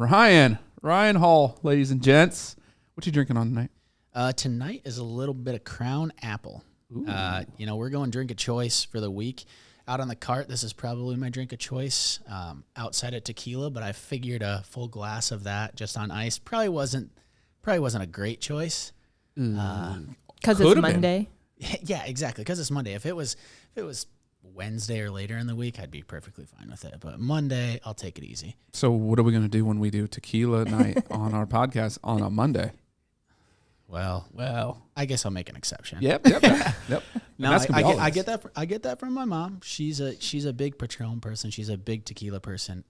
Ryan Hall, ladies and gents. What you drinking on tonight? Tonight is a little bit of Crown Apple. We're going drink of choice for the week. Out on the cart, this is probably my drink of choice. Outside of tequila, but I figured a full glass of that just on ice probably wasn't a great choice. Because it's Monday. Yeah, exactly. Because it's Monday. If it was Wednesday or later in the week, I'd be perfectly fine with it. But Monday, I'll take it easy. So what are we going to do when we do tequila night on our podcast on a Monday? Well, I guess I'll make an exception. Yep. No, I get that. I get that from my mom. She's a big Patron person. She's a big tequila person.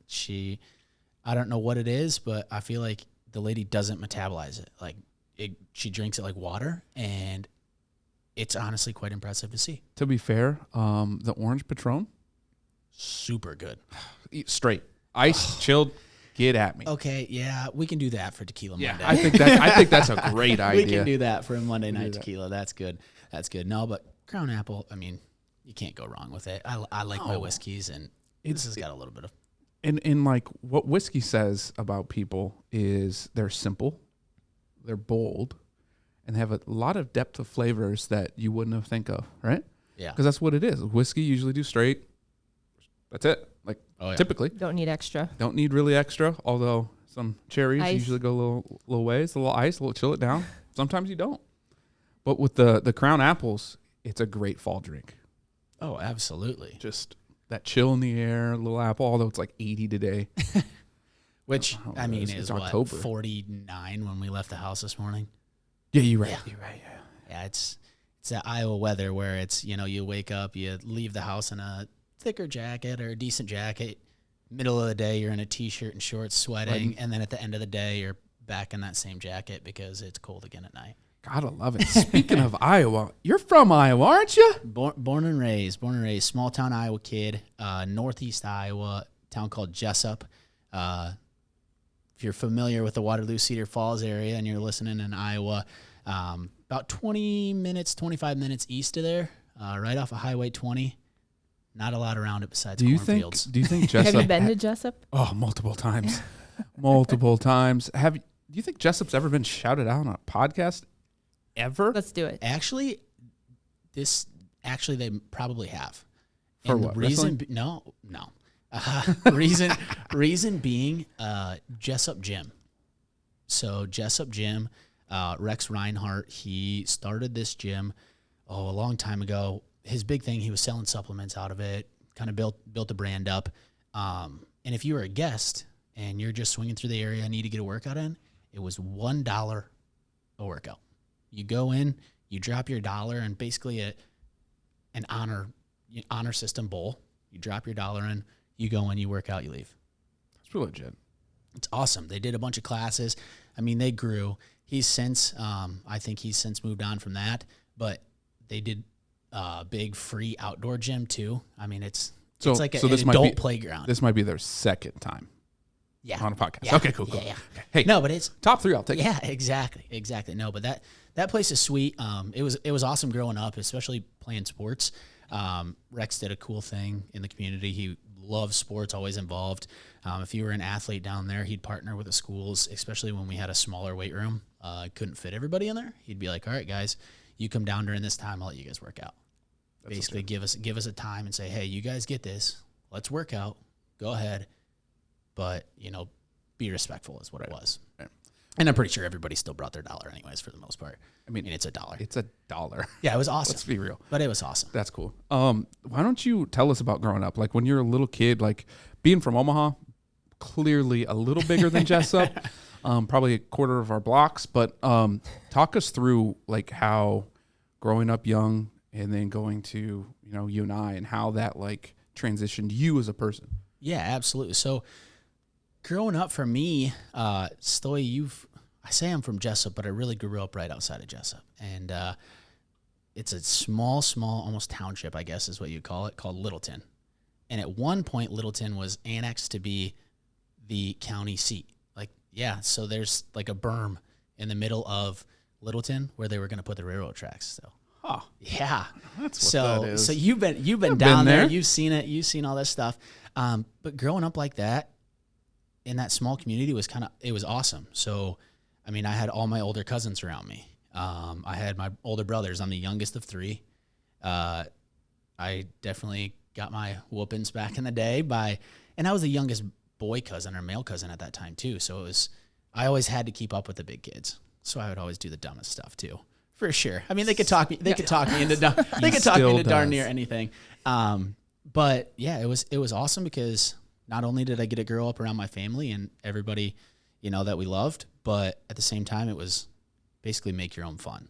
I don't know what it is, but I feel like the lady doesn't metabolize it. She drinks it like water, and it's honestly quite impressive to see. To be fair, the orange Patron, super good. Straight ice, chilled. Get at me. Okay, yeah, we can do that for Tequila Monday. I think that's a great idea. We can do that for a Monday night tequila. That's good. No, but Crown Apple, I mean, you can't go wrong with it. I like my whiskeys, and this has got a little bit of. And like what whiskey says about people is they're simple, they're bold, and they have a lot of depth of flavors that you wouldn't have think of, right? Yeah. Because that's what it is. Whiskey usually do straight. That's it. Typically. Don't need extra. Don't need really extra, although some cherries ice. usually go a little ways, a little ice, a little chill it down. Sometimes you don't. But with the Crown Apples, it's a great fall drink. Oh, absolutely. Just that chill in the air, a little apple, although it's like 80 today. Which, I mean, it's is October. 49 when we left the house this morning? Yeah, you're right. Yeah. You're right, Yeah, it's that Iowa weather where it's, you wake up, you leave the house in a thicker jacket or a decent jacket. Middle of the day, you're in a T-shirt and shorts sweating. And then at the end of the day, you're back in that same jacket because it's cold again at night. Gotta love it. Speaking of Iowa, you're from Iowa, aren't you? Born and raised, small town Iowa kid, northeast Iowa, town called Jessup. If you're familiar with the Waterloo Cedar Falls area and you're listening in Iowa, about 25 minutes east of there, right off of Highway 20. Not a lot around it besides cornfields. Do you think Jessup? Have you been to Jessup? Oh, multiple times. Multiple times. Do you think Jessup's ever been shouted out on a podcast? Ever? Let's do it. Actually, they probably have. For and what? The reason no. Reason being Jessup Gym. So Jessup Gym, Rex Reinhardt, he started this gym a long time ago. His big thing, he was selling supplements out of it, kind of built the brand up. And if you were a guest and you're just swinging through the area and need to get a workout in, it was $1 a workout. You go in, you drop your $1, and basically an honor system bowl. You drop your $1 in, you go in, you work out, you leave. It's really legit. It's awesome. They did a bunch of classes. I mean, they grew. I think he's since moved on from that, but they did big free outdoor gym too. I mean, it's like an adult playground. This might be their second time. Yeah. On a podcast. Yeah. Okay, cool. Yeah. Okay. Hey, no, but it's top 3. I'll take it. Yeah, exactly. No, but that place is sweet. It was awesome growing up, especially playing sports. Rex did a cool thing in the community. He loves sports, always involved. If you were an athlete down there, he'd partner with the schools, especially when we had a smaller weight room. Couldn't fit everybody in there. He'd be like, all right, guys, you come down during this time. I'll let you guys work out. That's basically give us a time and say, hey, you guys get this. Let's work out. Go ahead. But, be respectful is what it was. Right. And I'm pretty sure everybody still brought their $1 anyways for the most part. I mean, it's $1. It's $1. Yeah, it was awesome. Let's be real. But it was awesome. That's cool. Why don't you tell us about growing up? Like when you're a little kid, like being from Omaha, clearly a little bigger than Jessup, probably a quarter of our blocks. But talk us through like how growing up young and then going to, UNI and how that like transitioned you as a person. Yeah, absolutely. So growing up for me, Stoy, I say I'm from Jessup, but I really grew up right outside of Jessup. And it's a small, almost township, I guess is what you call it, called Littleton. And at one point, Littleton was annexed to be the county seat. So there's like a berm in the middle of Littleton where they were going to put the railroad tracks. So, yeah. That's what that is. So you've been down there. You've seen it. You've seen all this stuff. But growing up like that, in that small community was it was awesome. So, I mean, I had all my older cousins around me. I had my older brothers. I'm the youngest of 3. I definitely got my whoopings back in the day and I was the youngest boy cousin or male cousin at that time too. So I always had to keep up with the big kids. So I would always do the dumbest stuff too, for sure. I mean, they could talk me into darn near anything. But yeah, it was awesome because not only did I get to grow up around my family and everybody, that we loved, but at the same time, it was basically make your own fun.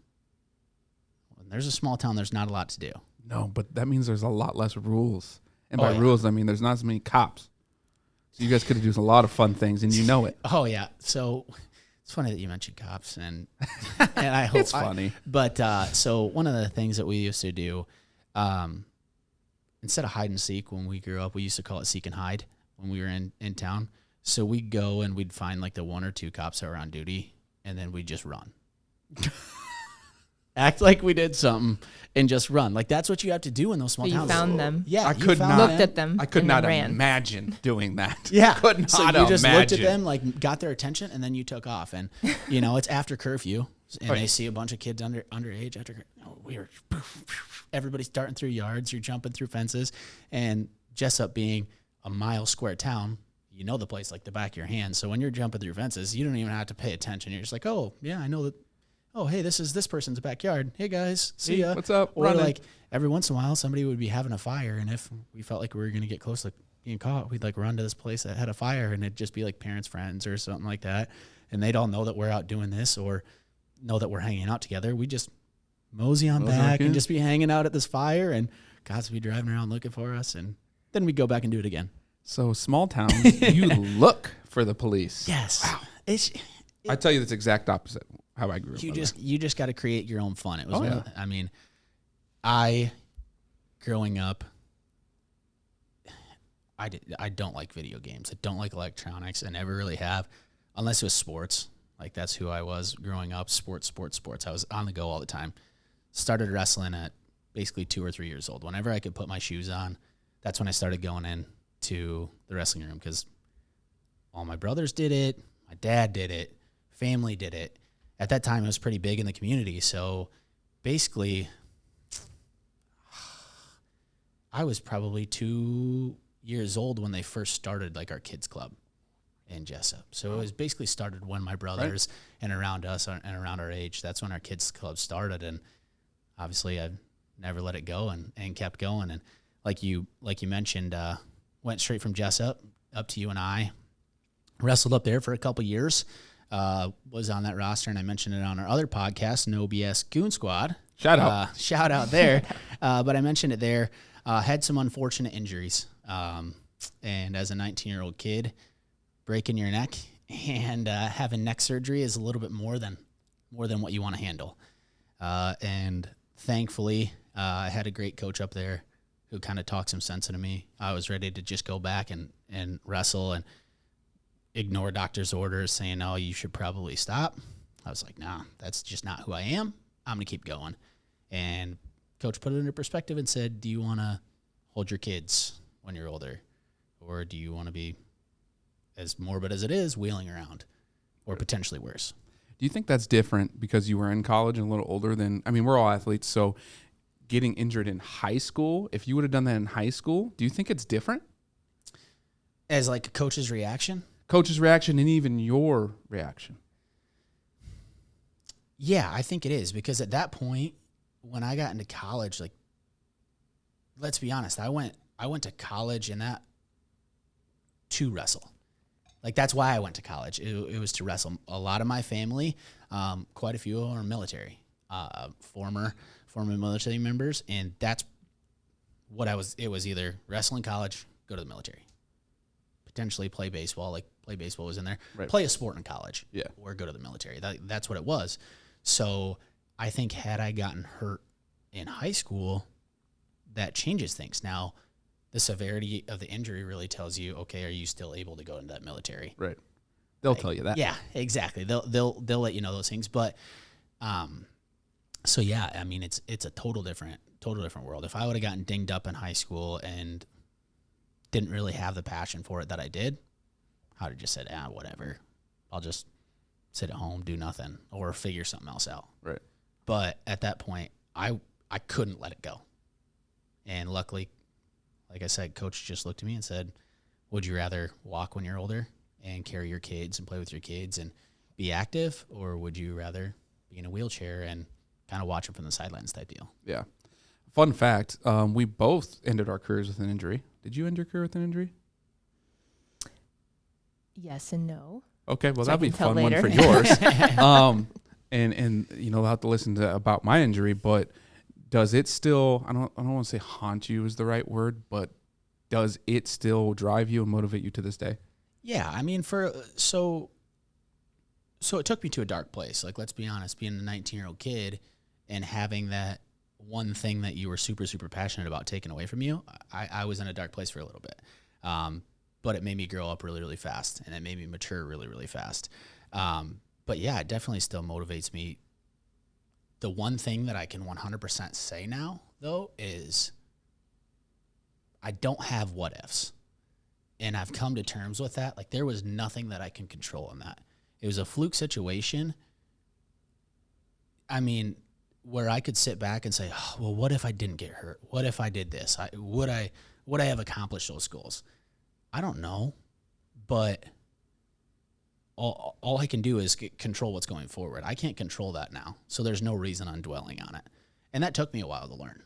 When there's a small town, there's not a lot to do. No, but that means there's a lot less rules. And by rules, I mean there's not as many cops. So you guys could have done a lot of fun things, and you know it. Oh, yeah. So it's funny that you mentioned cops, and I hope it's funny. So one of the things that we used to do, instead of hide and seek when we grew up, we used to call it seek and hide when we were in town. So we'd go and we'd find like the 1 or 2 cops that were on duty, and then we'd just run. Act like we did something and just run. Like that's what you have to do in those small towns. You found them. Yeah, I could not looked at them. I could not ran. imagine doing that. Yeah, could not so you just imagine. looked at them, like got their attention, and then you took off. And it's after curfew, and they see a bunch of kids underage after. Everybody's darting through yards. You're jumping through fences, and Jessup being a mile square town, you know the place like the back of your hand. So when you're jumping through fences, you don't even have to pay attention. You're just like, oh yeah, I know that. Oh, hey, this is this person's backyard. Hey, guys, see ya. What's up? Or Running. like every once in a while, somebody would be having a fire, and if we felt like we were going to get close to being caught, we'd like run to this place that had a fire, and it'd just be like parents' friends or something like that, and they'd all know that we're out doing this or know that we're hanging out together. We just mosey on back and just be hanging out at this fire, and guys would be driving around looking for us, and then we'd go back and do it again. So small towns, you look for the police. Yes. Wow. I tell you this exact opposite. How I grew up. You just got to create your own fun. It was. Yeah. I mean, growing up, I don't like video games. I don't like electronics. I never really have, unless it was sports. Like that's who I was growing up. Sports. I was on the go all the time. Started wrestling at basically 2 or 3 years old. Whenever I could put my shoes on, that's when I started going in to the wrestling room because all my brothers did it. My dad did it. Family did it. At that time, it was pretty big in the community. So basically, I was probably 2 years old when they first started like our kids club in Jessup. So it was basically started when my brothers and around us and around our age, that's when our kids club started. And obviously I've never let it go and kept going. And like you mentioned, went straight from Jessup up to UNI, wrestled up there for a couple years. Was on that roster, and I mentioned it on our other podcast, NoBS Goon Squad. Shout out. Shout out there. But I mentioned it there. Had some unfortunate injuries. And as a 19-year-old kid, breaking your neck and having neck surgery is a little bit more than what you want to handle. And thankfully, I had a great coach up there who kind of talked some sense into me. I was ready to just go back and wrestle and ignore doctor's orders saying, oh, you should probably stop. I was like, nah, that's just not who I am. I'm going to keep going. And coach put it into perspective and said, do you want to hold your kids when you're older? Or do you want to be, as morbid as it is, wheeling around or potentially worse? Do you think that's different because you were in college and a little older than, I mean, we're all athletes, so getting injured in high school, if you would have done that in high school, do you think it's different? As like a coach's reaction? Coach's reaction and even your reaction. Yeah, I think it is because at that point, when I got into college, like, let's be honest, I went to college and that to wrestle. Like that's why I went to college. It was to wrestle. A lot of my family, quite a few are military, former military members, and that's what I was. It was either wrestle in college, go to the military, potentially play baseball. Like play baseball was in there. Right. Play a sport in college, yeah, or go to the military. That's what it was. So I think had I gotten hurt in high school, that changes things. Now, the severity of the injury really tells you, okay, are you still able to go into that military? Right. They'll tell you that. Yeah, exactly. They'll let you know those things. But, so yeah, I mean, it's a total different world. If I would have gotten dinged up in high school and didn't really have the passion for it that I did, I would have just said, whatever. I'll just sit at home, do nothing, or figure something else out. Right. But at that point, I couldn't let it go. And luckily, like I said, coach just looked at me and said, would you rather walk when you're older and carry your kids and play with your kids and be active, or would you rather be in a wheelchair and kind of watch them from the sidelines type deal? Yeah. Fun fact, we both ended our careers with an injury. Did you end your career with an injury? Yes and no. Okay, well, So I that'd be a can tell fun one later. for yours. And you'll have to listen to about my injury, but does it still, I don't want to say haunt you is the right word, but does it still drive you and motivate you to this day? Yeah, I mean, so it took me to a dark place. Like, let's be honest, being a 19-year-old kid and having that one thing that you were super, super passionate about taken away from you, I was in a dark place for a little bit. But it made me grow up really, really fast, and it made me mature really, really fast. But yeah, it definitely still motivates me. The one thing that I can 100% say now, though, is I don't have what ifs. And I've come to terms with that. Like, there was nothing that I can control in that. It was a fluke situation. I mean, where I could sit back and say, oh, well, what if I didn't get hurt? What if I did this? Would I have accomplished those goals? I don't know, but all I can do is control what's going forward. I can't control that now, so there's no reason I'm dwelling on it. And that took me a while to learn.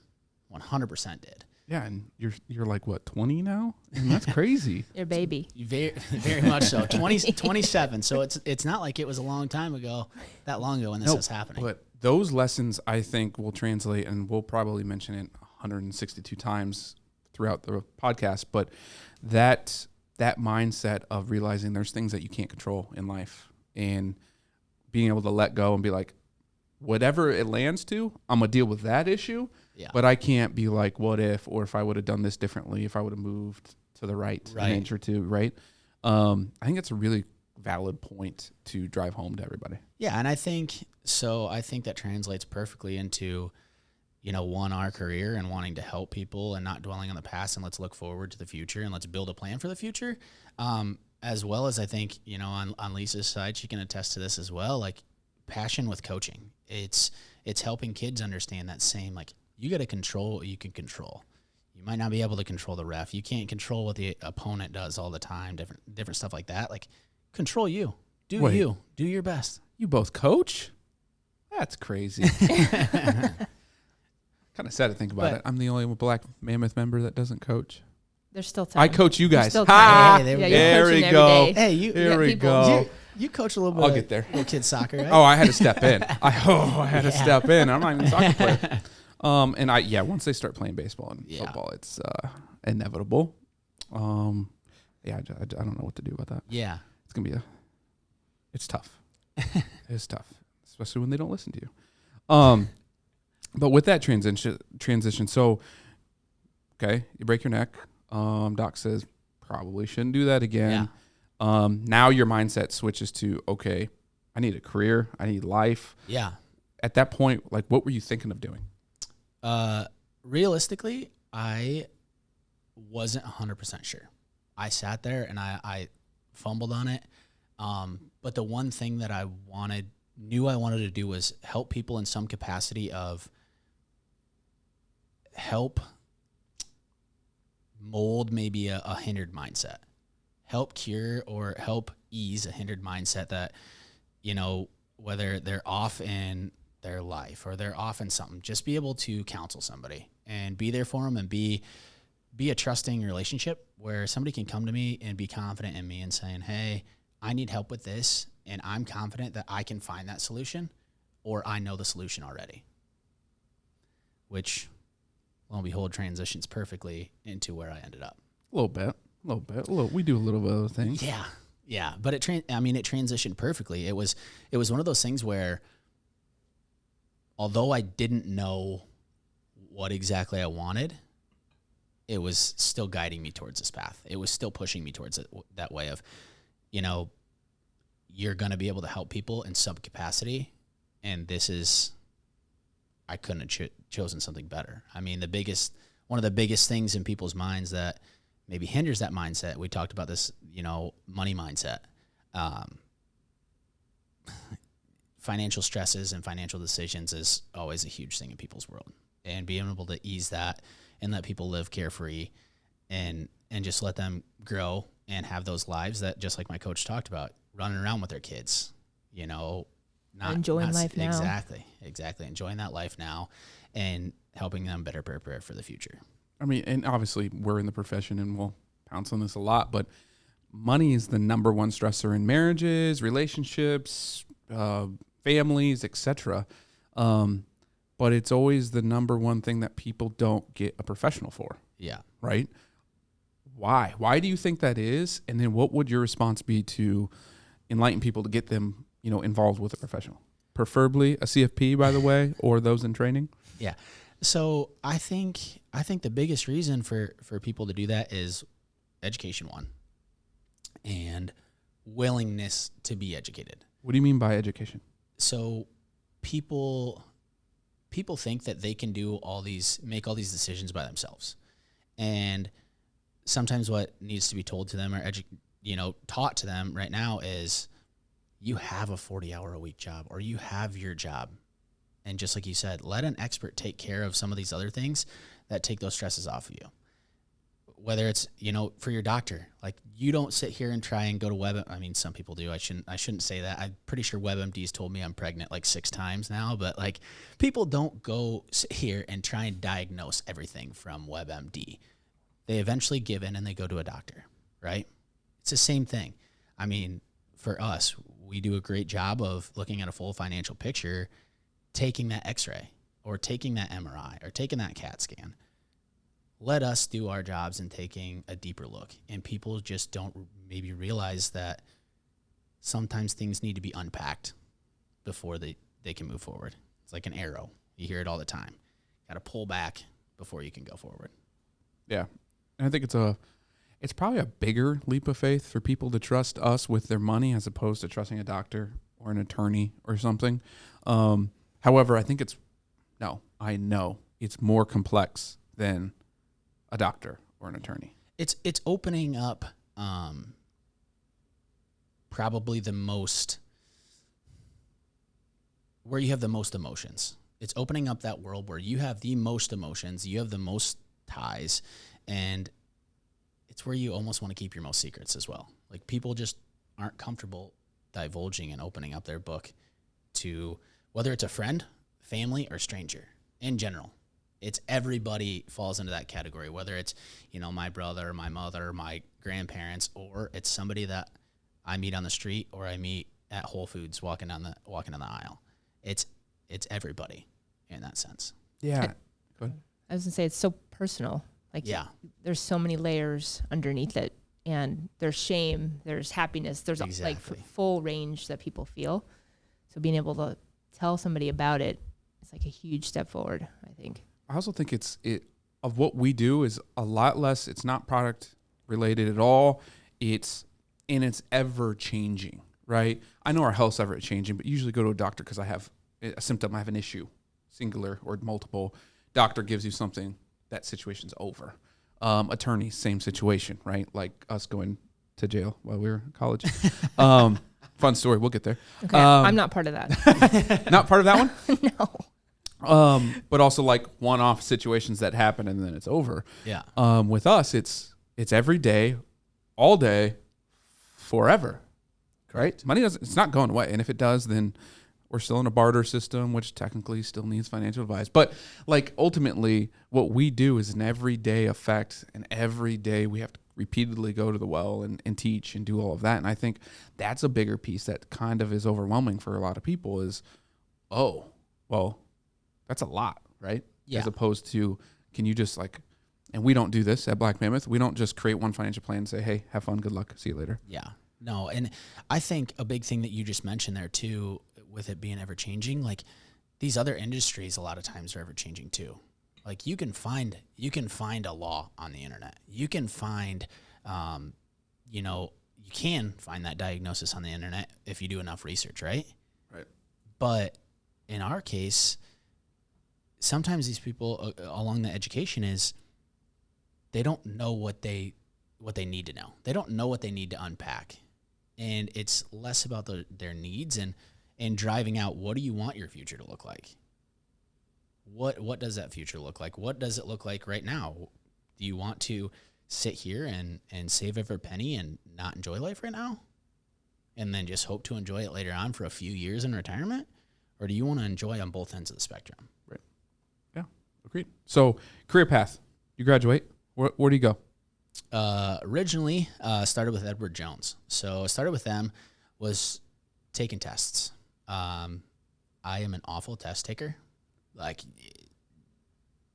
100% did. Yeah, and you're like, what, 20 now? And that's crazy. Your baby. Very, very much so. 27. So it's not like it was a long time ago, that long ago when this was happening. But those lessons, I think, will translate, and we'll probably mention it 162 times throughout the podcast, but that mindset of realizing there's things that you can't control in life and being able to let go and be like, whatever it lands to, I'm going to deal with that issue. Yeah. But I can't be like, what if, or if I would have done this differently, if I would have moved to the right an inch or two, right? I think it's a really valid point to drive home to everybody. Yeah, and I think that translates perfectly into, our career and wanting to help people and not dwelling on the past, and let's look forward to the future and let's build a plan for the future. As well as I think, on Lisa's side, she can attest to this as well, like passion with coaching. It's helping kids understand that same, like, you got to control what you can control. You might not be able to control the ref. You can't control what the opponent does all the time, different stuff like that. Like, control you. Do your best. You both coach? That's crazy. Kind of sad to think about it. I'm the only Black Mammoth member that doesn't coach. There's still time. I coach you guys. Still Ha! time. Hey, there we go. Hey, Here we go. You coach a little bit. I'll get there. Little kid soccer, right? Oh, I had to step in. I had to step in. I'm not even a soccer player. Once they start playing baseball and football, it's inevitable. I don't know what to do about that. Yeah. It's going to be it's tough. It's tough, especially when they don't listen to you. But with that transition, so, okay, you break your neck. Doc says probably shouldn't do that again. Yeah. Now your mindset switches to, okay, I need a career. I need life. Yeah. At that point, like, what were you thinking of doing? Realistically, I wasn't 100% sure. I sat there and I fumbled on it. But the one thing that I knew I wanted to do was help people in some capacity of help mold maybe a hindered mindset, help cure or help ease a hindered mindset that, whether they're off in their life or they're off in something, just be able to counsel somebody and be there for them and be a trusting relationship where somebody can come to me and be confident in me and saying, hey, I need help with this, and I'm confident that I can find that solution, or I know the solution already. Which, lo and behold, transitions perfectly into where I ended up. A little bit. We do a little bit of those things. Yeah. But it transitioned perfectly. It was one of those things where, although I didn't know what exactly I wanted, it was still guiding me towards this path. It was still pushing me towards that way of, you're going to be able to help people in some capacity. And I couldn't have chosen something better. I mean, one of the biggest things in people's minds that maybe hinders that mindset. We talked about this, money mindset. Financial stresses and financial decisions is always a huge thing in people's world, and being able to ease that and let people live carefree and just let them grow and have those lives that, just like my coach talked about, running around with their kids, not enjoying life now. Exactly. Enjoying that life now and helping them better prepare for the future. I mean, and obviously we're in the profession and we'll pounce on this a lot, but money is the number one stressor in marriages, relationships, families, etc. But it's always the number one thing that people don't get a professional for. Yeah. Right? Why? Why do you think that is? And then what would your response be to enlighten people to get them, involved with a professional? Preferably a CFP, by the way, or those in training? Yeah. So I think the biggest reason for people to do that is education, one, and willingness to be educated. What do you mean by education? So people think that they can make all these decisions by themselves. And sometimes what needs to be told to them or taught to them right now is, you have a 40-hour-a-week job, or you have your job. And just like you said, let an expert take care of some of these other things that take those stresses off of you. Whether it's, for your doctor, like, you don't sit here and try and go to WebMD. I mean, some people do. I shouldn't say that. I'm pretty sure WebMD's told me I'm pregnant like 6 times now, but like, people don't go sit here and try and diagnose everything from WebMD. They eventually give in and they go to a doctor, right? It's the same thing. I mean, for us, we do a great job of looking at a full financial picture, taking that x-ray or taking that MRI or taking that CAT scan. Let us do our jobs in taking a deeper look. And people just don't maybe realize that sometimes things need to be unpacked before they can move forward. It's like an arrow. You hear it all the time. Got to pull back before you can go forward. Yeah. And I think it's probably a bigger leap of faith for people to trust us with their money as opposed to trusting a doctor or an attorney or something. However, I know it's more complex than a doctor or an attorney. It's opening up probably where you have the most emotions. It's opening up that world where you have the most emotions, you have the most ties, and it's where you almost want to keep your most secrets as well. Like, people just aren't comfortable divulging and opening up their book to, whether it's a friend, family, or stranger in general. It's everybody falls into that category, whether it's, my brother, my mother, my grandparents, or it's somebody that I meet on the street or I meet at Whole Foods walking down the aisle. It's everybody in that sense. Yeah. Go ahead. I was gonna say, it's so personal. Like, Yeah. There's so many layers underneath it, and there's shame, there's happiness, there's Exactly. full range that people feel. So being able to tell somebody about it, it's like a huge step forward, I think. I also think of what we do is a lot less. It's not product related at all. It's ever changing, right? I know our health's ever changing, but usually go to a doctor because I have a symptom, I have an issue, singular or multiple. Doctor gives you something, that situation's over. Attorney, same situation, right? Like us going to jail while we were in college. Fun story. We'll get there. Okay, I'm not part of that. Not part of that one? No. But also like one-off situations that happen and then it's over. Yeah. With us, it's every day, all day, forever. Right? Money it's not going away. And if it does, then we're still in a barter system, which technically still needs financial advice. But like, ultimately, what we do is an everyday effect, and every day we have to repeatedly go to the well and teach and do all of that. And I think that's a bigger piece that kind of is overwhelming for a lot of people is, oh, well, that's a lot, right? Yeah. As opposed to, can you just like, and we don't do this at Black Mammoth. We don't just create one financial plan and say, hey, have fun, good luck, see you later. Yeah. No, and I think a big thing that you just mentioned there too, with it being ever changing, like these other industries a lot of times are ever changing too. Like you can find a law on the internet. You can find, you can find that diagnosis on the internet if you do enough research, right? Right. But in our case, sometimes these people along the education is, they don't know what they what they need to know. They don't know what they need to unpack. And it's less about their needs and driving out, what do you want your future to look like? What does that future look like? What does it look like right now? Do you want to sit here and save every penny and not enjoy life right now? And then just hope to enjoy it later on for a few years in retirement? Or do you want to enjoy on both ends of the spectrum? Right. Yeah. Agreed. So career path, you graduate. Where do you go? Originally, started with Edward Jones. So I started with them, was taking tests. I am an awful test taker, like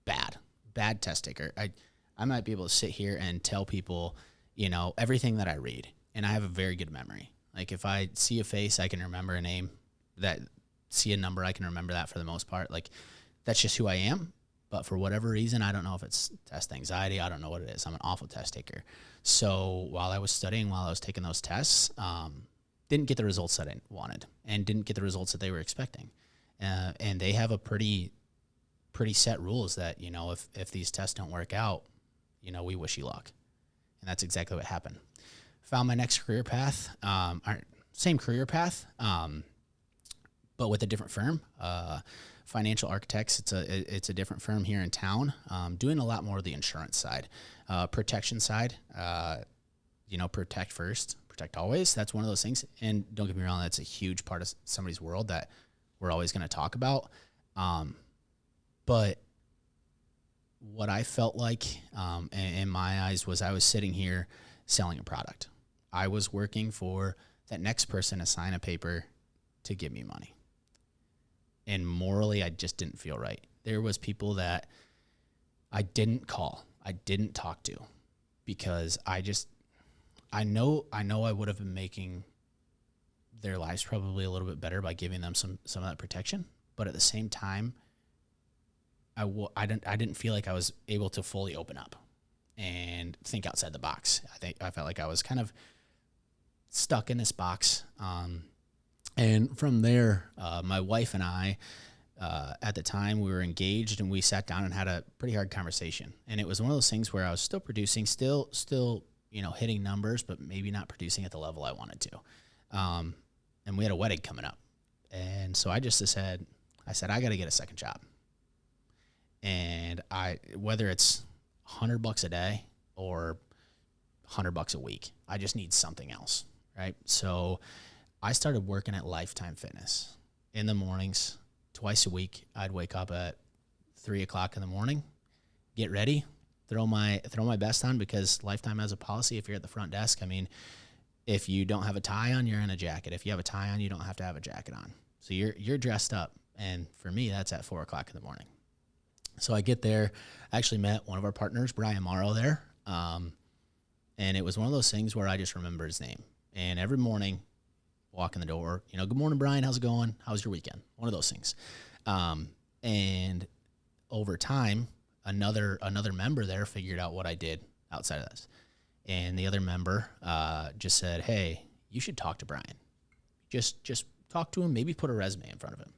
bad test taker. I might be able to sit here and tell people, everything that I read, and I have a very good memory. Like if I see a face, I can remember a name. See a number, I can remember that for the most part. Like that's just who I am. But for whatever reason, I don't know if it's test anxiety. I don't know what it is. I'm an awful test taker. So while I was studying, while I was taking those tests, didn't get the results that I wanted and didn't get the results that they were expecting. And they have a pretty set rules that, if these tests don't work out, we wish you luck. And that's exactly what happened. Found my next career path, same career path, but with a different firm. Financial Architects. It's a different firm here in town, doing a lot more of the insurance side, protection side. Protect first, protect always. That's one of those things. And don't get me wrong, that's a huge part of somebody's world that we're always going to talk about. But what I felt like, in my eyes, was I was sitting here selling a product. I was working for that next person to sign a paper to give me money. And morally, I just didn't feel right. There was people that I didn't call, I didn't talk to, because I know I would have been making their lives probably a little bit better by giving them some of that protection. But at the same time, I didn't feel like I was able to fully open up and think outside the box. I felt like I was kind of stuck in this box. And from there, my wife and I, at the time, we were engaged, and we sat down and had a pretty hard conversation. And it was one of those things where I was still producing, still hitting numbers, but maybe not producing at the level I wanted to. And we had a wedding coming up. And so I said, I got to get a second job. And whether it's $100 a day or $100 a week, I just need something else, right? So I started working at Lifetime Fitness in the mornings, twice a week. I'd wake up at 3:00 in the morning, get ready, throw my best on, because Lifetime has a policy. If you're at the front desk, if you don't have a tie on, you're in a jacket. If you have a tie on, you don't have to have a jacket on. So you're dressed up. And for me, that's at 4:00 in the morning. So I get there. I actually met one of our partners, Brian Morrow, there. And it was one of those things where I just remember his name. And every morning, walk in the door, good morning, Brian, how's it going? How was your weekend? One of those things. And over time, another member there figured out what I did outside of this. And the other member just said, hey, you should talk to Brian. Just talk to him, maybe put a resume in front of him.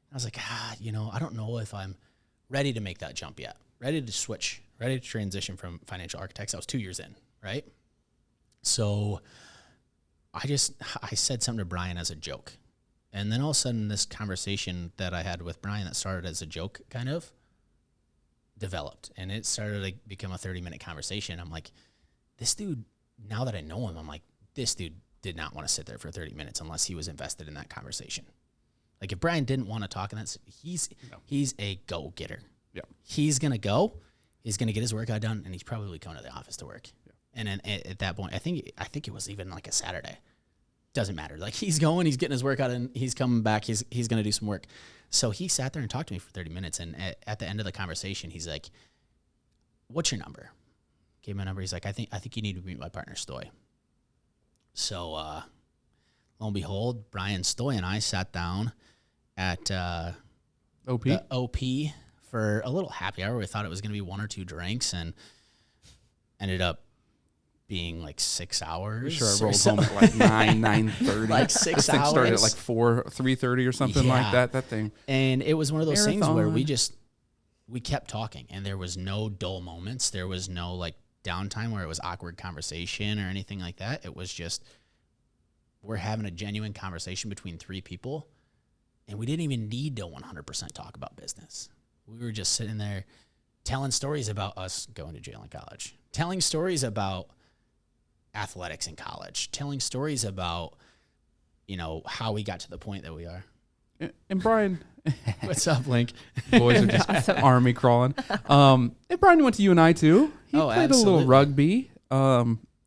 And I was like, I don't know if I'm ready to make that jump yet. Ready to switch, ready to transition from Financial Architects. I was 2 years in, right? So I said something to Brian as a joke. And then all of a sudden, this conversation that I had with Brian that started as a joke kind of developed. And it started to become a 30-minute conversation. I'm like, this dude, now that I know him, I'm like, this dude did not want to sit there for 30 minutes unless he was invested in that conversation. Like if Brian didn't want to talk, and he's a go-getter. Yeah. He's going to go, he's going to get his workout done, and he's probably coming to the office to work. Yeah. And then at that point, I think it was even like a Saturday. Doesn't matter. Like he's going, he's getting his workout, and he's coming back. He's going to do some work. So he sat there and talked to me for 30 minutes. And at the end of the conversation, he's like, "What's your number?" Gave my number. He's like, I think you need to meet my partner, Stoy. So lo and behold, Brian Stoy and I sat down at OP the OP for a little happy hour. We thought it was going to be 1 or 2 drinks, and ended up being like 6 hours. Sure, I rolled home at like 9:30. Like 6 this thing hours. started at like 3:30 or something like that. That thing. And it was one of those things where Marathon. we kept talking, and there was no dull moments. There was no like downtime where it was awkward conversation or anything like that. It was just, we're having a genuine conversation between three people, and we didn't even need to 100% talk about business. We were just sitting there telling stories about us going to jail in college, telling stories about athletics in college, telling stories about, you know, how we got to the point that we are. And Brian, What's up, Link? boys are just army crawling. And Brian went to UNI too. He played a absolutely. little rugby.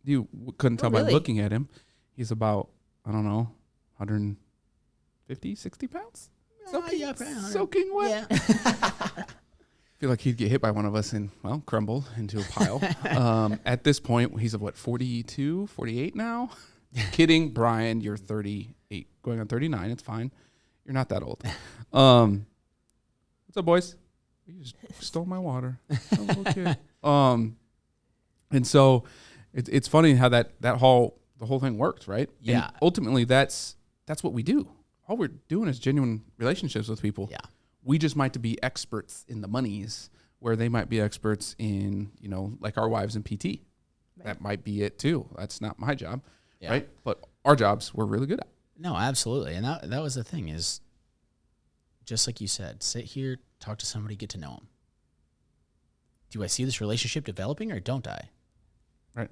You couldn't tell by really? looking at him. He's about, I don't know, 150, 60 pounds? Soaking, yeah, probably 100. soaking wet. Yeah. I feel like he'd get hit by one of us and, well, crumble into a pile. At this point, he's, 42, 48 now? Kidding, Brian, you're 38, going on 39. It's fine. You're not that old. What's up, boys? You just stole my water. I'm a little kid. And so it's funny how the whole thing worked, right? Yeah. And ultimately, that's what we do. All we're doing is genuine relationships with people. Yeah. We just might be experts in the monies where they might be experts in, you know, like our wives in PT. Right. That might be it too. That's not my job, right? But our jobs we're really good at. No, absolutely. And that was the thing is, just like you said, sit here, talk to somebody, get to know them. Do I see this relationship developing or don't I? Right.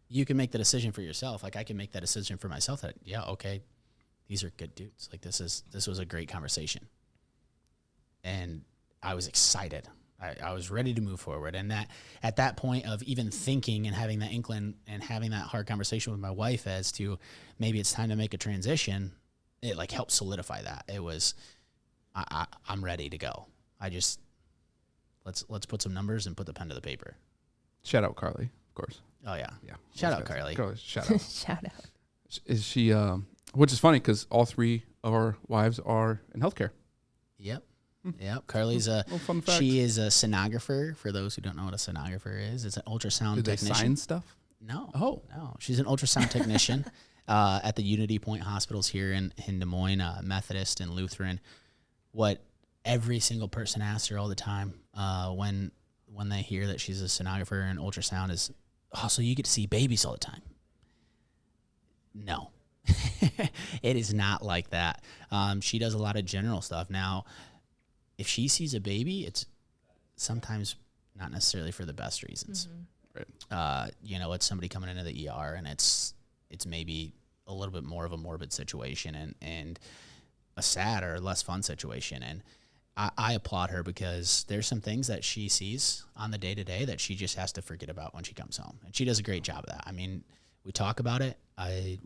You can make the decision for yourself. Like I can make that decision for myself that, yeah, okay, these are good dudes. Like this was a great conversation. And I was excited. I was ready to move forward. And that at that point of even thinking and having that inkling and having that hard conversation with my wife as to maybe it's time to make a transition, it like helped solidify that. It was, I'm ready to go. Let's put some numbers and put the pen to the paper. Shout out Carly, of course. Oh yeah. Yeah. Shout out Carly. Shout out. Shout out. Is she, which is funny because all three of our wives are in healthcare. Yep. Yep. Carly's Little fun fact. she is a sonographer. For those who don't know what a sonographer is, it's an ultrasound Do they technician. sign stuff? No. Oh. No. She's an ultrasound technician at the Unity Point hospitals here in Des Moines, Methodist and Lutheran. What every single person asks her all the time when they hear that she's a sonographer and ultrasound is, oh, so you get to see babies all the time. No. It is not like that. She does a lot of general stuff. Now, if she sees a baby, it's sometimes not necessarily for the best reasons. Right. You know, it's somebody coming into the ER and it's maybe a little bit more of a morbid situation and a sad or less fun situation. And I applaud her because there's some things that she sees on the day-to-day that she just has to forget about when she comes home. And she does a great job of that. I mean, we talk about it.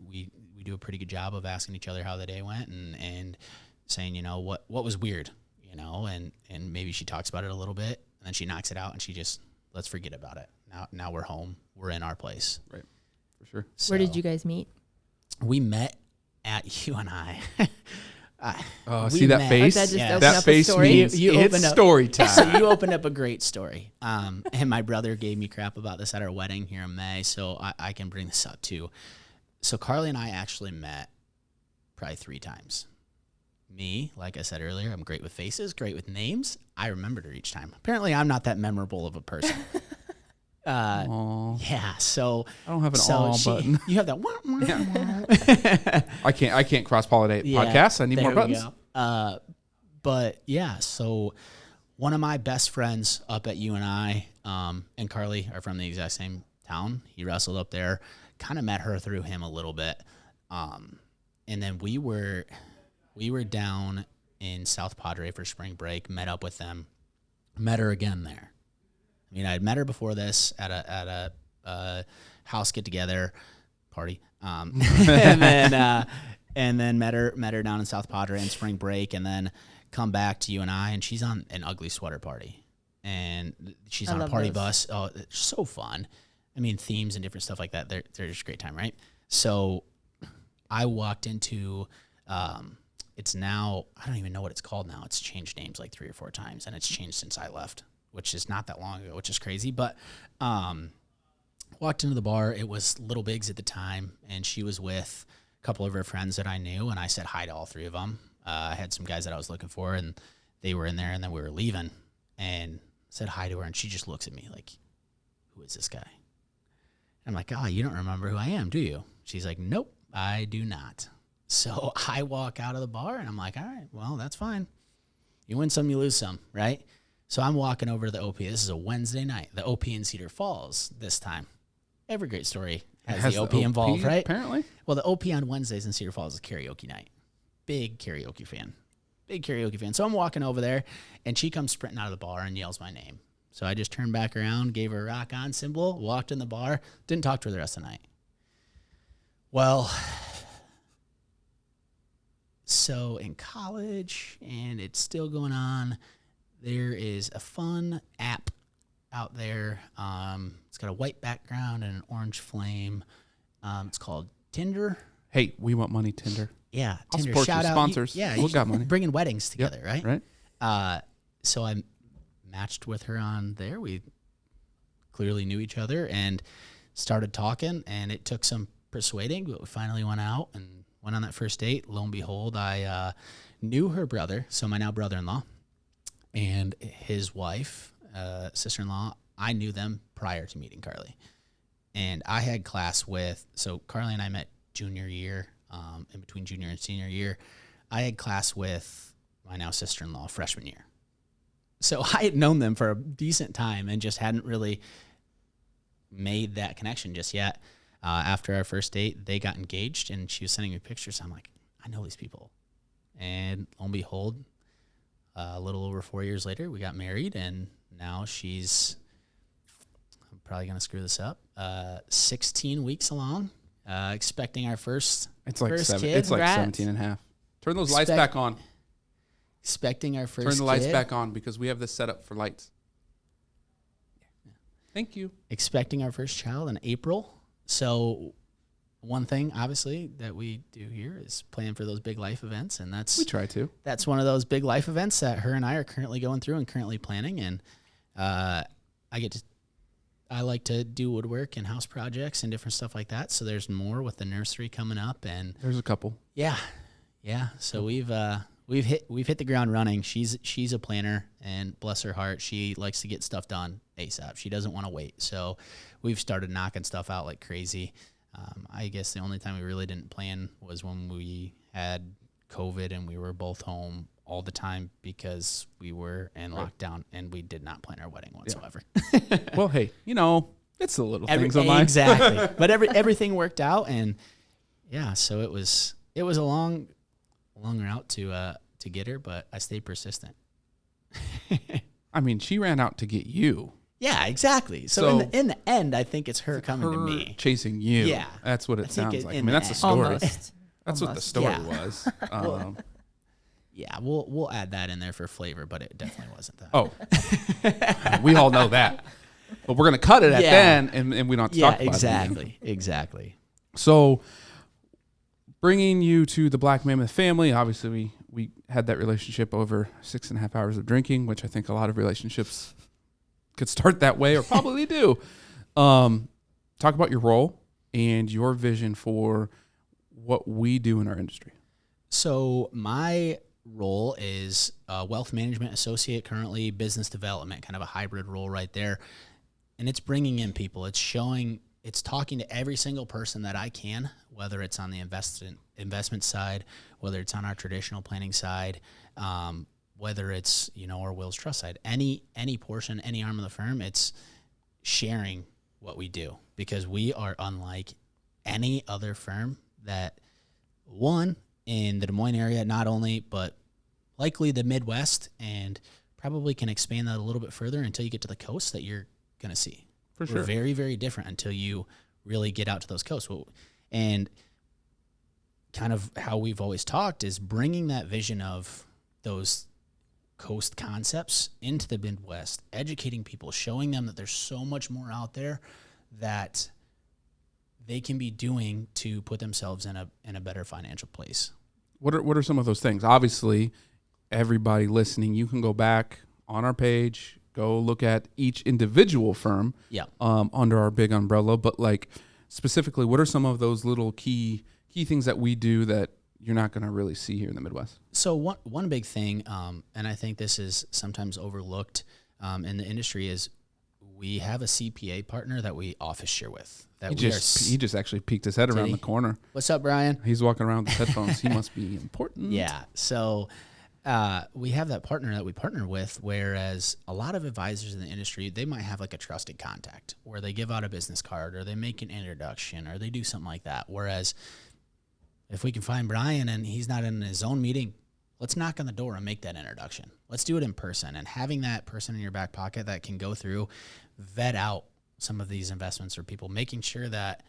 We do a pretty good job of asking each other how the day went and saying, you know, what was weird, you know, and maybe she talks about it a little bit and then she knocks it out and she just, let's forget about it. Now we're home. We're in our place. Right. For sure. So Where did you guys meet? we met at UNI. Oh, We see that met. face? That just Yeah. opened That up a face story. means You it's opened up- story time. So you opened up a great story. And my brother gave me crap about this at our wedding here in May, so I can bring this up too. So Carly and I actually met probably 3 times. Me, like I said earlier, I'm great with faces, great with names. I remembered her each time. Apparently, I'm not that memorable of a person. Aw. Yeah, so I don't have an so aw she- button. You have that. Wah, wah, wah. I can't cross pollinate Yeah, podcasts. I need more there we buttons. go. But yeah, so one of my best friends up at UNI and Carly are from the exact same town. He wrestled up there. Kind of met her through him a little bit, and then we were down in South Padre for spring break. Met up with them. Met her again there. I mean, I had met her before this at a house get together party, and then met her down in South Padre in spring break, and then come back to UNI, and she's on an ugly sweater party, and she's I on a love party those. bus. Oh, it's so fun. I mean, themes and different stuff like that. They're just a great time, right? So I walked into. It's now, I don't even know what it's called now. It's changed names like 3 or 4 times, and it's changed since I left, which is not that long ago, which is crazy. But walked into the bar. It was Little Bigs at the time, and she was with a couple of her friends that I knew, and I said hi to all 3 of them. I had some guys that I was looking for, and they were in there, and then we were leaving, and said hi to her, and she just looks at me like, who is this guy? I'm like, oh, you don't remember who I am, do you? She's like, nope, I do not. So I walk out of the bar, and I'm like, all right, well, that's fine. You win some, you lose some, right? So I'm walking over to the OP. This is a Wednesday night, the OP in Cedar Falls this time. Every great story has the OP involved, right? Apparently. Well, the OP on Wednesdays in Cedar Falls is karaoke night. Big karaoke fan. So I'm walking over there, and she comes sprinting out of the bar and yells my name. So I just turned back around, gave her a rock on symbol, walked in the bar, didn't talk to her the rest of the night. Well, so in college, and it's still going on, there is a fun app out there. It's got a white background and an orange flame. It's called Tinder. Hey, we want money, Tinder. Yeah, I'll Tinder. support Shout you. out. Sponsors. We got money. Bringing weddings together, right? Right. So I matched with her on there. We clearly knew each other and started talking, and it took some persuading, but we finally went out and went on that first date. Lo and behold, I knew her brother, so my now brother-in-law, and his wife, sister-in-law. I knew them prior to meeting Carly. And I had class with, so Carly and I met junior year, in between junior and senior year. I had class with my now sister-in-law freshman year. So I had known them for a decent time and just hadn't really made that connection just yet. After our first date, they got engaged, and she was sending me pictures. I'm like, I know these people. And lo and behold, a little over 4 years later, we got married, and now she's, I'm probably going to screw this up, 16 weeks along, expecting our first It's like first seven. kid. It's like Congrats. 17 and a half. Turn those lights back on. Expecting our first Turn the lights kid. back on because we have this set up for lights. Thank you. Expecting our first child in April. So one thing, obviously, that we do here is plan for those big life events, and We try to. that's one of those big life events that her and I are currently going through and currently planning. And I like to do woodwork and house projects and different stuff like that. So there's more with the nursery coming up, and There's a couple. yeah. So we've hit the ground running. She's a planner, and bless her heart, she likes to get stuff done ASAP. She doesn't want to wait. So we've started knocking stuff out like crazy. I guess the only time we really didn't plan was when we had COVID and we were both home all the time because we were in lockdown, and we did not plan our wedding whatsoever. Well, hey, it's the little things on life. Exactly. But everything worked out, and yeah, so it was a long route to get her, but I stayed persistent. I mean, she ran out to get you. Yeah, exactly. So in the end, I think it's her coming to me. Chasing you. Yeah. That's what it think sounds it- like. I in mean, the that's the end. story. Almost. That's what the Almost. story Yeah. was. Yeah, we'll add that in there for flavor, but it definitely wasn't that. Oh, we all know that. But we're going to cut it at Yeah. then, and we don't have to yeah, talk about it. exactly. So, bringing you to the Black Mammoth family, obviously we had that relationship over 6.5 hours of drinking, which I think a lot of relationships could start that way or probably do. Talk about your role and your vision for what we do in our industry. So my role is wealth management associate, currently business development, kind of a hybrid role right there. And it's bringing in people. It's talking to every single person that I can, whether it's on the investment side, whether it's on our traditional planning side, whether it's, our wills trust side, any portion, any arm of the firm, it's sharing what we do, because we are unlike any other firm that, one, in the Des Moines area, not only, but likely the Midwest, and probably can expand that a little bit further until you get to the coast, that you're going to see. For We're sure. very, very different until you really get out to those coasts. And kind of how we've always talked is bringing that vision of those coast concepts into the Midwest, educating people, showing them that there's so much more out there that they can be doing to put themselves in a better financial place. What are some of those things? Obviously, everybody listening, you can go back on our page, go look at each individual firm under our big umbrella. But like specifically, what are some of those little key things that we do that you're not going to really see here in the Midwest? So one big thing, and I think this is sometimes overlooked in the industry, is we have a CPA partner that we office share with. That He just actually peeked his head around the corner. What's up, Brian? He's walking around with headphones. He must be important. Yeah. So we have that partner that we partner with, whereas a lot of advisors in the industry, they might have like a trusted contact where they give out a business card or they make an introduction or they do something like that. Whereas if we can find Brian and he's not in his own meeting, let's knock on the door and make that introduction. Let's do it in person. And having that person in your back pocket that can go through, vet out some of these investments or people, making sure that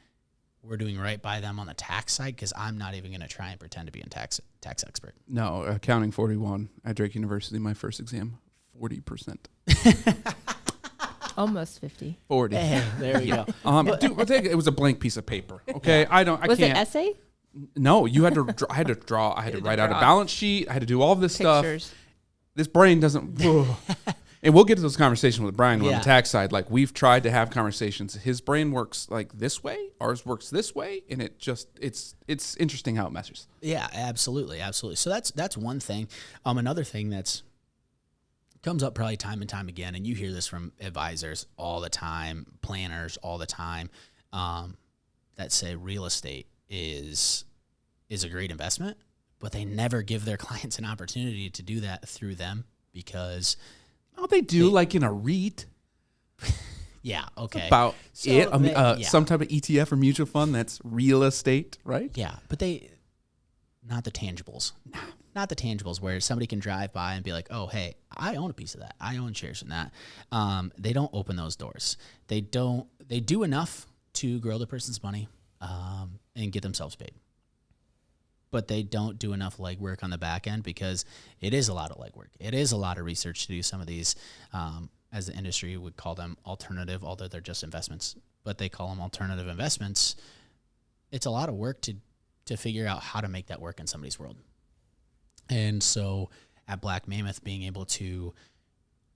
we're doing right by them on the tax side, because I'm not even going to try and pretend to be a tax expert. No, accounting 41 at Drake University, my first exam, 40%. Almost 50. 40. Hey, there we go. Dude, it was a blank piece of paper. Okay, I can't. Was it essay? No, you had to. I had to draw. I had to write out a balance sheet. I had to do all of this Pictures. stuff. This brain doesn't. And we'll get to those conversations with Brian on the tax side. Like, we've tried to have conversations. His brain works like this way. Ours works this way, and it's interesting how it measures. Yeah, absolutely. So that's one thing. Another thing that's comes up probably time and time again, and you hear this from advisors all the time, planners all the time, that say real estate is a great investment, but they never give their clients an opportunity to do that through them because they do, like in a REIT. Yeah, okay. Some type of ETF or mutual fund that's real estate, right? Yeah, but not the tangibles. Not the tangibles where somebody can drive by and be like, oh, hey, I own a piece of that. I own shares in that. They don't open those doors. They do enough to grow the person's money and get themselves paid. But they don't do enough legwork on the back end because it is a lot of legwork. It is a lot of research to do some of these, as the industry would call them alternative, although they're just investments, but they call them alternative investments. It's a lot of work to figure out how to make that work in somebody's world. And so at Black Mammoth, being able to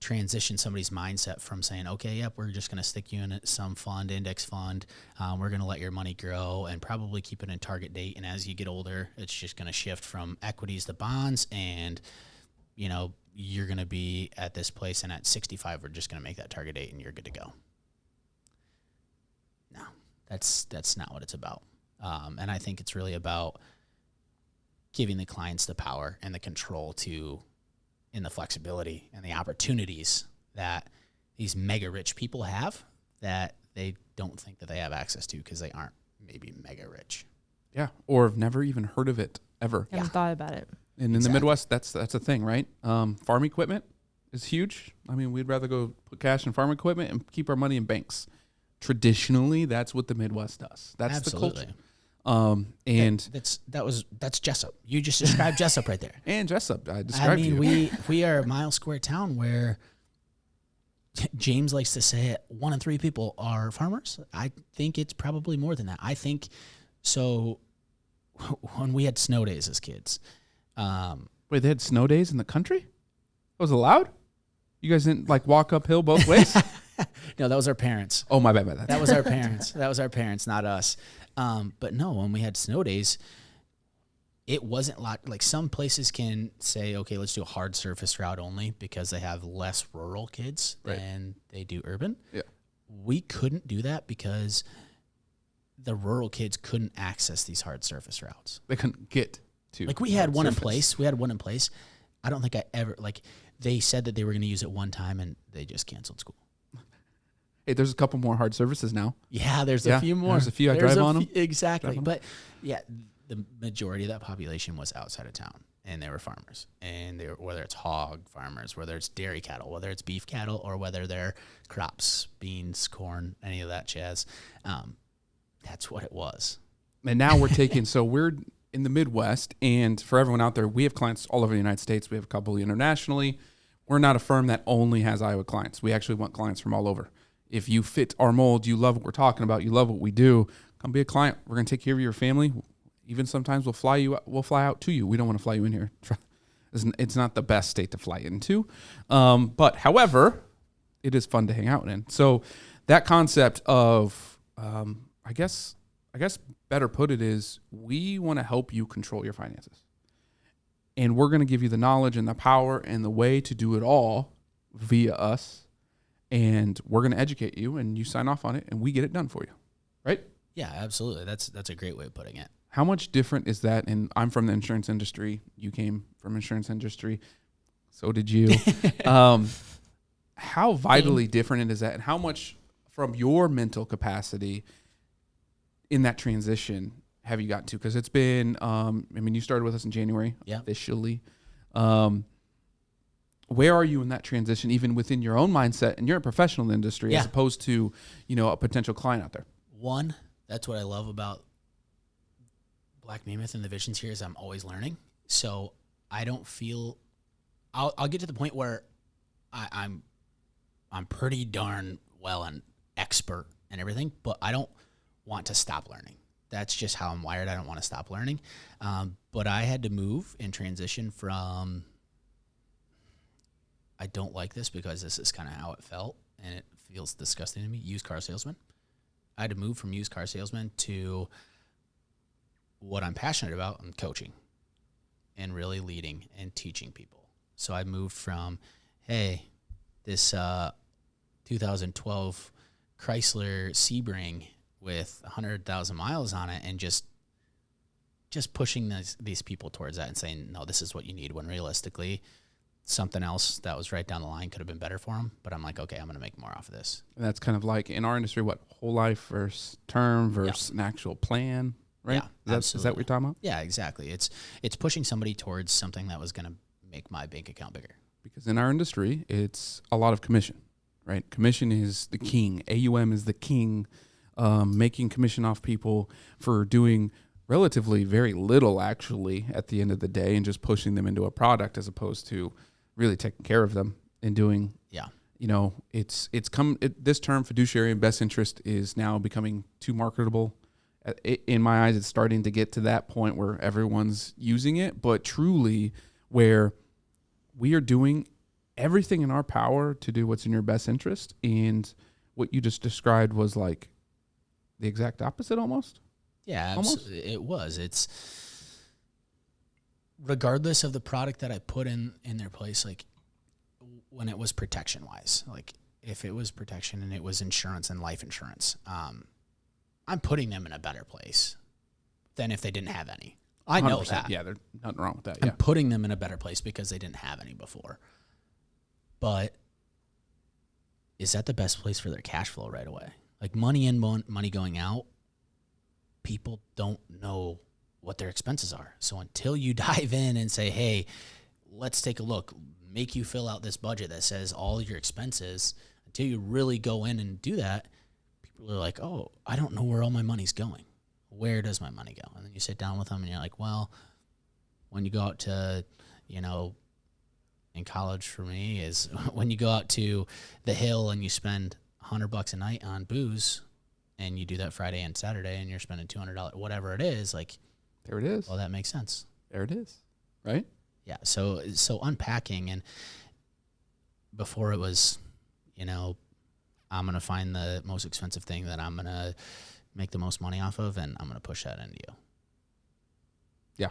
transition somebody's mindset from saying, okay, yep, we're just going to stick you in some fund, index fund. We're going to let your money grow and probably keep it in target date. And as you get older, it's just going to shift from equities to bonds. And, you're going to be at this place. And at 65, we're just going to make that target date and you're good to go. No, that's not what it's about. And I think it's really about giving the clients the power and the control in the flexibility and the opportunities that these mega rich people have that they don't think that they have access to because they aren't maybe mega rich. Yeah, or have never even heard of it ever. Haven't thought about it. And in the Midwest, that's a thing, right? Farm equipment is huge. I mean, we'd rather go put cash in farm equipment and keep our money in banks. Traditionally, that's what the Midwest does. That's Absolutely. the culture. And that's Jessup. You just described Jessup right there. And Jessup, I described you. we are a mile square town where James likes to say 1 in 3 people are farmers. I think it's probably more than that. I think so. When we had snow days as kids, wait, they had snow days in the country? That was allowed? You guys didn't walk uphill both ways? No, that was our parents. Oh, my bad. That was our parents. That was our parents, not us. But no, when we had snow days, it wasn't like some places can say, okay, let's do a hard surface route only because they have less rural kids than they do urban. Yeah. We couldn't do that because the rural kids couldn't access these hard surface routes. They couldn't get to. We had one in place. I don't think I ever, they said that they were going to use it one time and they just canceled school. Hey, there's a couple more hard surfaces now. Yeah, there's a few more. There's a few. I drive on them. Exactly. But yeah, the majority of that population was outside of town and they were farmers. And whether it's hog farmers, whether it's dairy cattle, whether it's beef cattle, or whether they're crops, beans, corn, any of that jazz. That's what it was. And now we're we're in the Midwest, and for everyone out there, we have clients all over the United States. We have a couple internationally. We're not a firm that only has Iowa clients. We actually want clients from all over. If you fit our mold, you love what we're talking about, you love what we do, come be a client. We're going to take care of your family. Even sometimes we'll fly out to you. We don't want to fly you in here. It's not the best state to fly into. But however, it is fun to hang out in. So that concept of, I guess better put it is, we want to help you control your finances. And we're going to give you the knowledge and the power and the way to do it all via us. and we're going to educate you, and you sign off on it, and we get it done for you, right? Yeah, absolutely. That's a great way of putting it. How much different is that? And I'm from the insurance industry. You came from insurance industry. So did you. How vitally different is that? And how much from your mental capacity in that transition have you gotten to? Because it's been, you started with us in January officially. Where are you in that transition, even within your own mindset? And you're a professional in the industry as opposed to, a potential client out there. One, that's what I love about Black Mammoth and the visions here is I'm always learning. So I don't feel I'll get to the point where I'm pretty darn well an expert and everything, but I don't want to stop learning. That's just how I'm wired. I don't want to stop learning. But I had to move and transition from, I don't like this because this is kind of how it felt and it feels disgusting to me, used car salesman. I had to move from used car salesman to what I'm passionate about and coaching and really leading and teaching people. So I moved from, hey, this 2012 Chrysler Sebring with 100,000 miles on it, and just pushing these people towards that and saying, no, this is what you need, when realistically something else that was right down the line could have been better for them. But I'm like, okay, I'm going to make more off of this. And that's kind of like in our industry, what, whole life versus term versus an actual plan, right? Yeah, is that what you're talking about? Yeah, exactly. It's pushing somebody towards something that was going to make my bank account bigger. Because in our industry, it's a lot of commission, right? Commission is the king. AUM is the king, making commission off people for doing relatively very little, actually, at the end of the day, and just pushing them into a product as opposed to really taking care of them and doing, this term fiduciary and best interest is now becoming too marketable. In my eyes, it's starting to get to that point where everyone's using it, but truly where we are doing everything in our power to do what's in your best interest. And what you just described was like the exact opposite almost. Yeah, absolutely. It was. It's regardless of the product that I put in their place, like when it was protection wise, like if it was protection and it was insurance and life insurance, I'm putting them in a better place than if they didn't have any. I know that. Yeah, there's nothing wrong with that. I'm putting them in a better place because they didn't have any before. But is that the best place for their cash flow right away? Like money in, money going out, people don't know what their expenses are. So until you dive in and say, hey, let's take a look, make you fill out this budget that says all your expenses, until you really go in and do that, people are like, oh, I don't know where all my money's going. Where does my money go? And then you sit down with them and you're like, well, when you go out to, in college for me is when you go out to the hill and you spend $100 a night on booze, and you do that Friday and Saturday, and you're spending $200, whatever it is, like, there it is. Well, that makes sense. There it is. Right? Yeah. So unpacking, and before it was, I'm going to find the most expensive thing that I'm going to make the most money off of, and I'm going to push that into you. Yeah.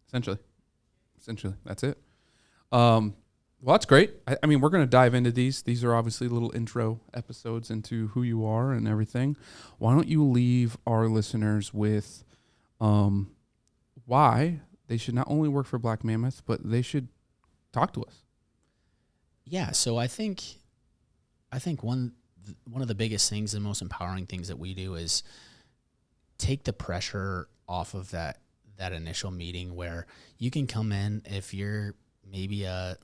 Essentially, that's it. Well, that's great. I mean, we're going to dive into these. These are obviously little intro episodes into who you are and everything. Why don't you leave our listeners with why they should not only work for Black Mammoth, but they should talk to us? Yeah. So I think one of the biggest things, the most empowering things that we do is take the pressure off of that initial meeting, where you can come in if you're maybe a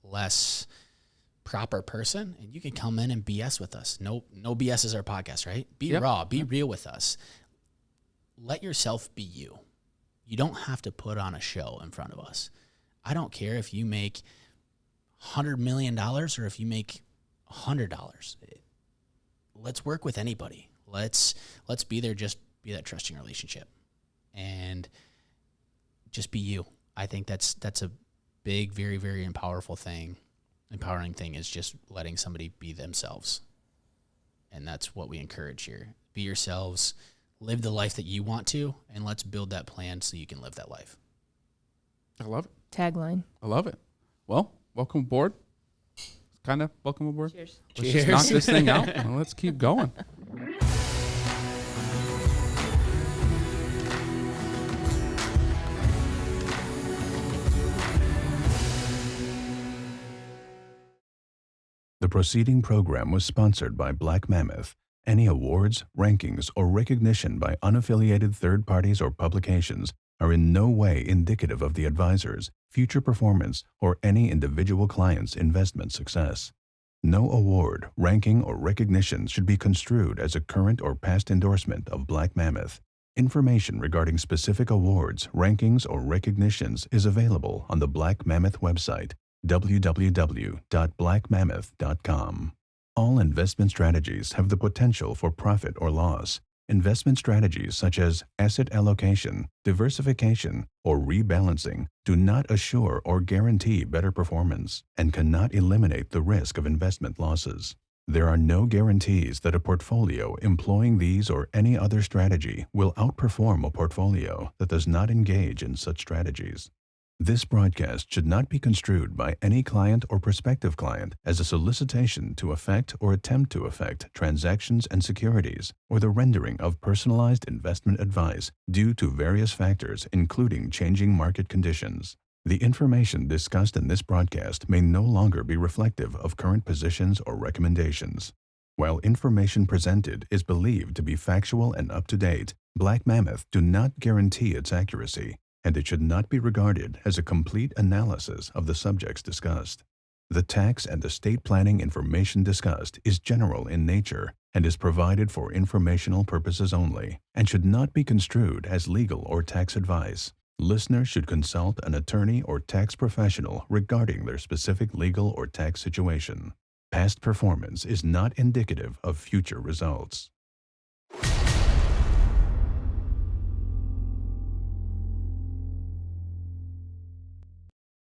less proper person, and you can come in and BS with us. No BS is our podcast, right? Be raw, be real with us. Let yourself be you. You don't have to put on a show in front of us. I don't care if you make $100 million or if you make $100. Let's work with anybody. Let's be there. Just be that trusting relationship, and just be you. I think that's a big, very, very empowering thing is just letting somebody be themselves. And that's what we encourage here. Be yourselves, live the life that you want to, and let's build that plan so you can live that life. I love it. Tagline. I love it. Well, welcome aboard. kind of welcome aboard. Cheers. Let's just knock this thing out and let's keep going. The preceding program was sponsored by Black Mammoth. Any awards, rankings, or recognition by unaffiliated third parties or publications are in no way indicative of the advisor's future performance or any individual client's investment success. No award, ranking, or recognition should be construed as a current or past endorsement of Black Mammoth. Information regarding specific awards, rankings, or recognitions is available on the Black Mammoth website, www.blackmammoth.com. All investment strategies have the potential for profit or loss. Investment strategies such as asset allocation, diversification, or rebalancing do not assure or guarantee better performance and cannot eliminate the risk of investment losses. There are no guarantees that a portfolio employing these or any other strategy will outperform a portfolio that does not engage in such strategies. This broadcast should not be construed by any client or prospective client as a solicitation to effect or attempt to effect transactions and securities or the rendering of personalized investment advice due to various factors including changing market conditions. The information discussed in this broadcast may no longer be reflective of current positions or recommendations. While information presented is believed to be factual and up-to-date, Black Mammoth do not guarantee its accuracy, and it should not be regarded as a complete analysis of the subjects discussed. The tax and estate planning information discussed is general in nature and is provided for informational purposes only and should not be construed as legal or tax advice. Listeners should consult an attorney or tax professional regarding their specific legal or tax situation. Past performance is not indicative of future results.